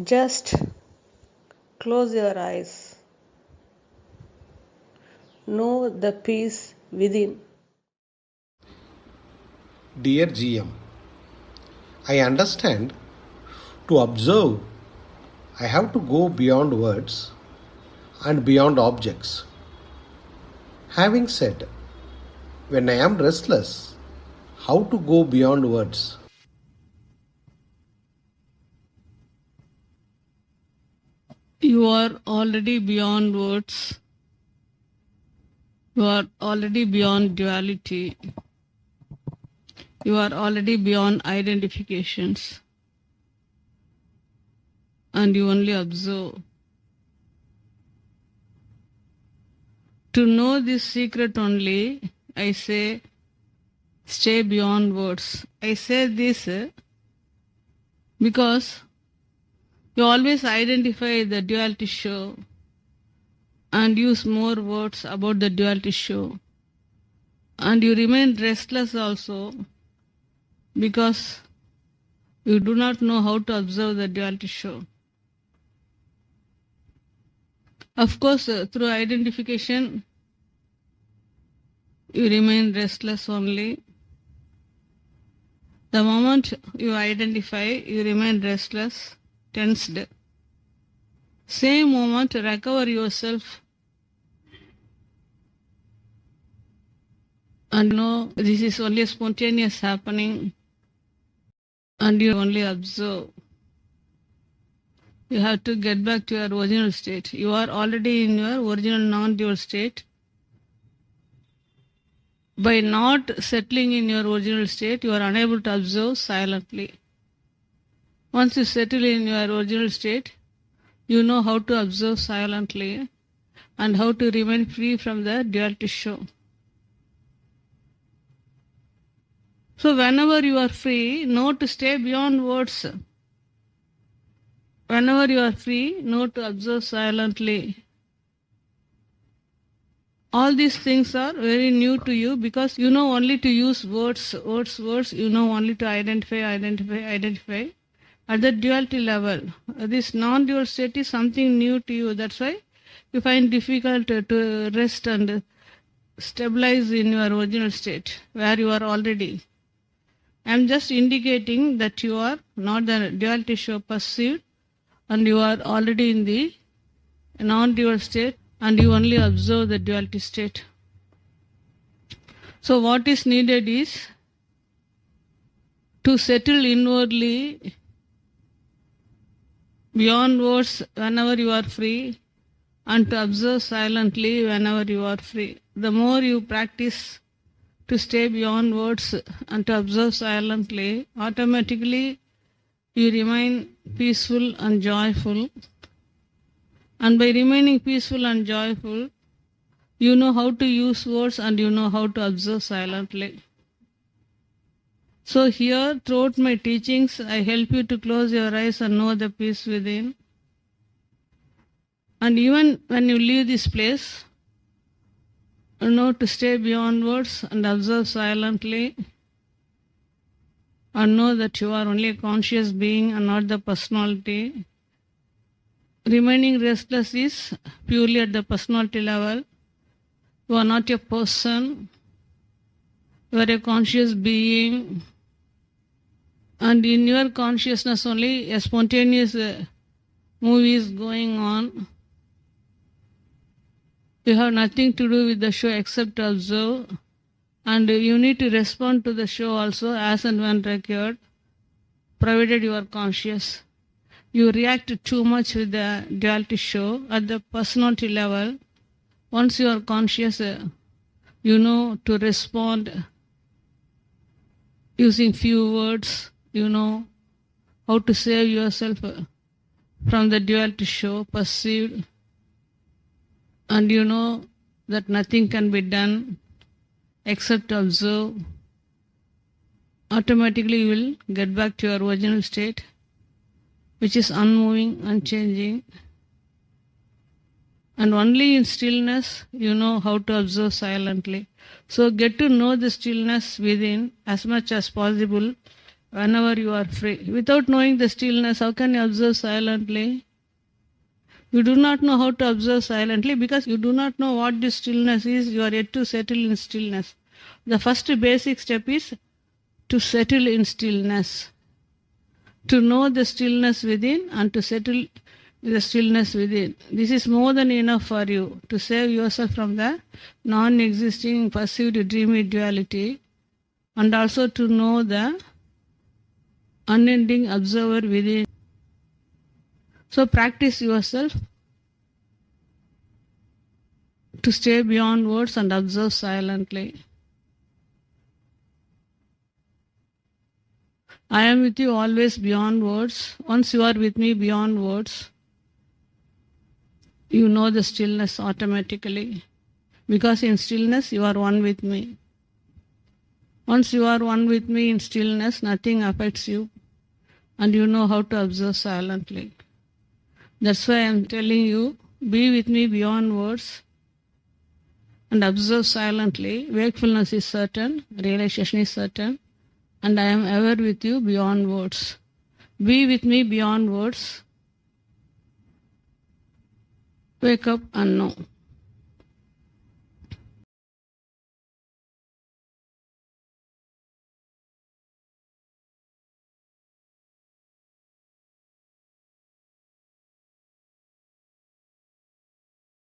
Just close your eyes. Know the peace within. Dear GM, I understand to observe I have to go beyond words and beyond objects. Having said, when I am restless, how to go beyond words? You are already beyond words. You are already beyond duality. You are already beyond identifications. And you only observe. To know this secret only, I say, stay beyond words. I say this because you always identify the duality show and use more words about the duality show. And you remain restless also because you do not know how to observe the duality show. Of course, through identification, you remain restless only. The moment you identify, you remain restless, tensed. Same moment, recover yourself and know this is only spontaneous happening and you only observe. You have to get back to your original state. You are already in your original non-dual state. By not settling in your original state, you are unable to observe silently. Once you settle in your original state, you know how to observe silently and how to remain free from the duality show. So whenever you are free, know to stay beyond words. Whenever you are free, know to observe silently. All these things are very new to you because you know only to use words. You know only to identify. At the duality level, this non-dual state is something new to you. That's why you find difficult to rest and stabilize in your original state where you are already. I am just indicating that you are not the duality show perceived and you are already in the non-dual state and you only observe the duality state. So what is needed is to settle inwardly beyond words whenever you are free and to observe silently whenever you are free. The more you practice to stay beyond words and to observe silently, automatically you remain peaceful and joyful. And by remaining peaceful and joyful, you know how to use words and you know how to observe silently. So here, throughout my teachings, I help you to close your eyes and know the peace within. And even when you leave this place, you know to stay beyond words and observe silently and know that you are only a conscious being and not the personality. Remaining restless is purely at the personality level. You are not a person. You are a conscious being. And in your consciousness only a spontaneous movie is going on. You have nothing to do with the show except to observe. And you need to respond to the show also as and when required, provided you are conscious. You react too much with the duality show at the personality level. Once you are conscious, you know to respond using few words. You know how to save yourself from the duality show perceived. And you know that nothing can be done except to observe. Automatically you will get back to your original state, which is unmoving, unchanging. And only in stillness you know how to observe silently. So get to know the stillness within as much as possible whenever you are free. Without knowing the stillness, how can you observe silently? You do not know how to observe silently because you do not know what this stillness is. You are yet to settle in stillness. The first basic step is to settle in stillness, to know the stillness within and to settle the stillness within. This is more than enough for you to save yourself from the non-existing perceived dreamy duality, and also to know the unending observer within. So practice yourself to stay beyond words and observe silently. I am with you always beyond words. Once you are with me beyond words, you know the stillness automatically. Because in stillness you are one with me. Once you are one with me in stillness, nothing affects you, and you know how to observe silently. That's why I am telling you, be with me beyond words and observe silently. Wakefulness is certain, realization is certain, and I am ever with you beyond words. Be with me beyond words. Wake up and know.